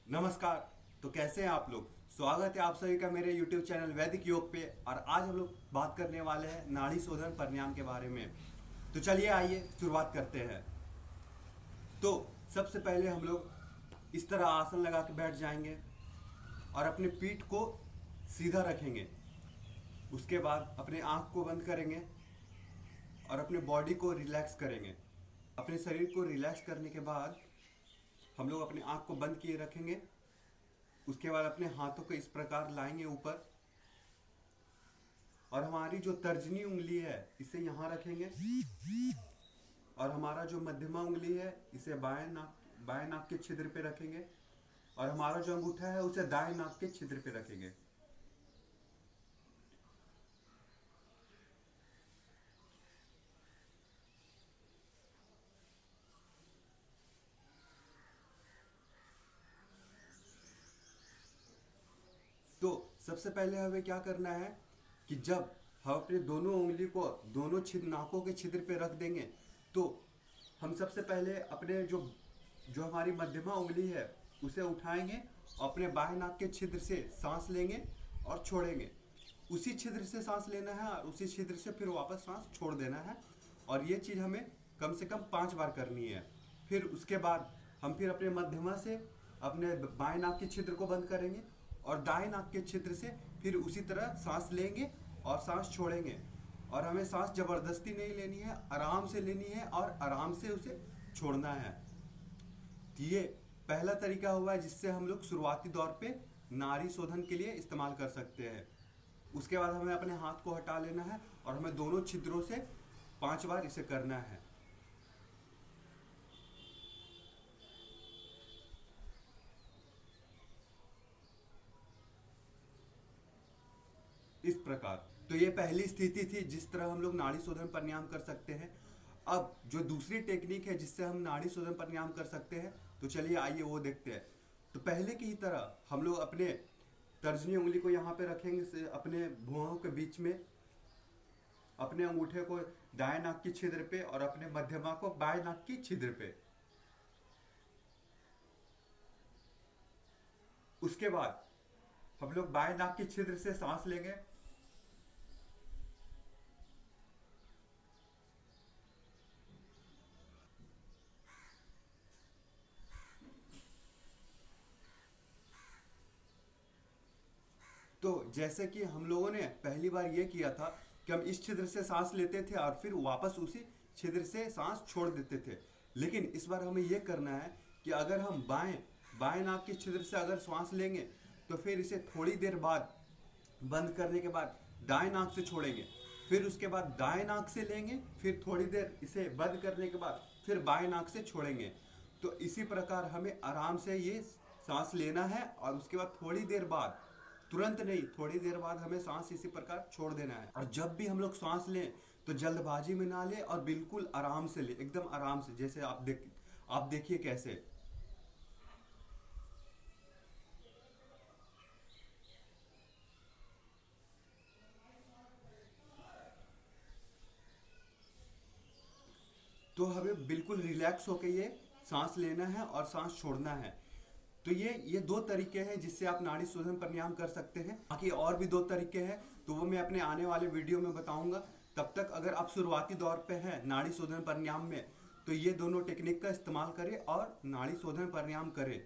नमस्कार। तो कैसे हैं आप लोग। स्वागत है आप सभी का मेरे YouTube चैनल वैदिक योग पे। और आज हम लोग बात करने वाले हैं नाड़ी शोधन प्राणायाम के बारे में। तो चलिए आइए शुरुआत करते हैं। तो सबसे पहले हम लोग इस तरह आसन लगा के बैठ जाएंगे और अपने पीठ को सीधा रखेंगे। उसके बाद अपने आँख को बंद करेंगे और अपने बॉडी को रिलैक्स करेंगे। अपने शरीर को रिलैक्स करने के बाद हम लोग अपने आँख को बंद किए रखेंगे। उसके बाद अपने हाथों को इस प्रकार लाएंगे ऊपर और हमारी जो तर्जनी उंगली है इसे यहाँ रखेंगे और हमारा जो मध्यमा उंगली है इसे बाएं नाक के छिद्र पे रखेंगे और हमारा जो अंगूठा है उसे दाएं नाक के छिद्र पे रखेंगे। तो सबसे पहले हमें क्या करना है कि जब हम अपने दोनों उंगली को दोनों नाकों के छिद्र पे रख देंगे तो हम सबसे पहले अपने जो जो हमारी मध्यमा उंगली है उसे उठाएंगे और अपने बाएं नाक के छिद्र से सांस लेंगे और छोड़ेंगे। उसी छिद्र से सांस लेना है और उसी छिद्र से फिर वापस सांस छोड़ देना है। और ये चीज़ हमें कम से कम 5 बार करनी है। फिर उसके बाद हम फिर अपने मध्यमा से अपने बाएं नाक के छिद्र को बंद करेंगे और दाएं नाक के छिद्र से फिर उसी तरह सांस लेंगे और सांस छोड़ेंगे। और हमें सांस जबरदस्ती नहीं लेनी है, आराम से लेनी है और आराम से उसे छोड़ना है। तो ये पहला तरीका हुआ है जिससे हम लोग शुरुआती दौर पे नाड़ी शोधन के लिए इस्तेमाल कर सकते हैं। उसके बाद हमें अपने हाथ को हटा लेना है और हमें दोनों छिद्रों से 5 बार इसे करना है। इस प्रकार। तो ये पहली स्थिति थी जिस तरह हम लोग नाड़ी शोधन प्राणायाम कर सकते हैं। अब जो दूसरी टेक्निक है जिससे हम नाड़ी शोधन प्राणायाम कर सकते हैं, तो चलिए आइए वो देखते हैं। तो पहले की ही तरह हम लोग अपने तर्जनी उंगली को यहाँ पे रखेंगे से अपने भुआओं के बीच में, अपने अंगूठे को दाएं नाक की छिद्र पे और अपने मध्यमा को बाएं नाक की छिद्र पे। उसके बाद हम लोग बाएं नाक की छिद्र से सांस लेंगे तो जैसे कि हम लोगों ने पहली बार ये किया था कि हम इस छिद्र से सांस लेते थे और फिर वापस उसी छिद्र से सांस छोड़ देते थे। लेकिन इस बार हमें ये करना है कि अगर हम बाएं बाएं नाक के छिद्र से अगर सांस लेंगे तो फिर इसे थोड़ी देर बाद बंद करने के बाद दाएं नाक से छोड़ेंगे। फिर उसके बाद दाएं नाक से लेंगे, फिर थोड़ी देर इसे बंद करने के बाद फिर बाएं नाक से छोड़ेंगे। तो इसी प्रकार हमें आराम से ये सांस लेना है और उसके बाद थोड़ी देर बाद, तुरंत नहीं, थोड़ी देर बाद हमें सांस इसी प्रकार छोड़ देना है। और जब भी हम लोग सांस लें तो जल्दबाजी में ना ले और बिल्कुल आराम से ले, एकदम आराम से। जैसे आप देखिए कैसे। तो हमें बिल्कुल रिलैक्स होकर ये सांस लेना है और सांस छोड़ना है। तो ये दो तरीके हैं जिससे आप नाड़ी शोधन प्राणायाम कर सकते हैं। बाकी और भी दो तरीके हैं तो वो मैं अपने आने वाले वीडियो में बताऊंगा। तब तक अगर आप शुरुआती दौर पे हैं नाड़ी शोधन प्राणायाम में तो ये दोनों टेक्निक का इस्तेमाल करें और नाड़ी शोधन प्राणायाम करें।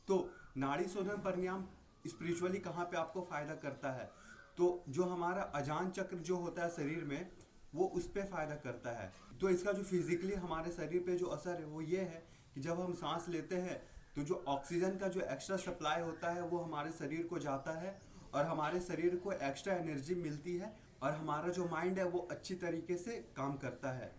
तो नाड़ी शोधन प्राणायाम स्पिरिचुअली कहाँ पे आपको फायदा करता है, तो जो हमारा अजान चक्र जो होता है शरीर में वो उस पर फायदा करता है। तो इसका जो फिजिकली हमारे शरीर पे जो असर है वो ये है कि जब हम सांस लेते हैं तो जो ऑक्सीजन का जो एक्स्ट्रा सप्लाई होता है वो हमारे शरीर को जाता है और हमारे शरीर को एक्स्ट्रा एनर्जी मिलती है और हमारा जो माइंड है वो अच्छी तरीके से काम करता है।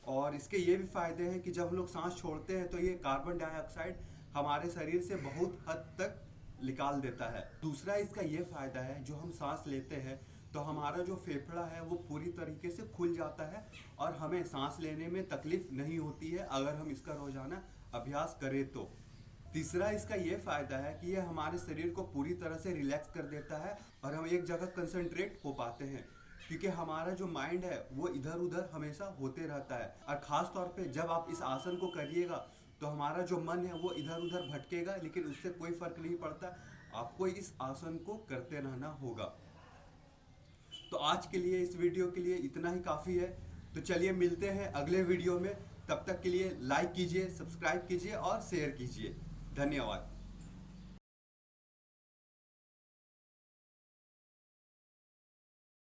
और इसके ये भी फायदे हैं कि जब हम लोग सांस छोड़ते हैं तो ये कार्बन डाइऑक्साइड हमारे शरीर से बहुत हद तक निकाल देता है। दूसरा इसका ये फायदा है, जो हम सांस लेते हैं तो हमारा जो फेफड़ा है वो पूरी तरीके से खुल जाता है और हमें सांस लेने में तकलीफ नहीं होती है अगर हम इसका रोजाना अभ्यास करें तो। तीसरा इसका ये फायदा है कि ये हमारे शरीर को पूरी तरह से रिलैक्स कर देता है और हम एक जगह कंसंट्रेट हो पाते हैं। क्योंकि हमारा जो माइंड है वो इधर उधर हमेशा होते रहता है। और खास तौर पे जब आप इस आसन को करिएगा तो हमारा जो मन है वो इधर उधर भटकेगा, लेकिन उससे कोई फर्क नहीं पड़ता, आपको इस आसन को करते रहना होगा। तो आज के लिए इस वीडियो के लिए इतना ही काफ़ी है। तो चलिए मिलते हैं अगले वीडियो में, तब तक के लिए लाइक कीजिए, सब्सक्राइब कीजिए और शेयर कीजिए। धन्यवाद।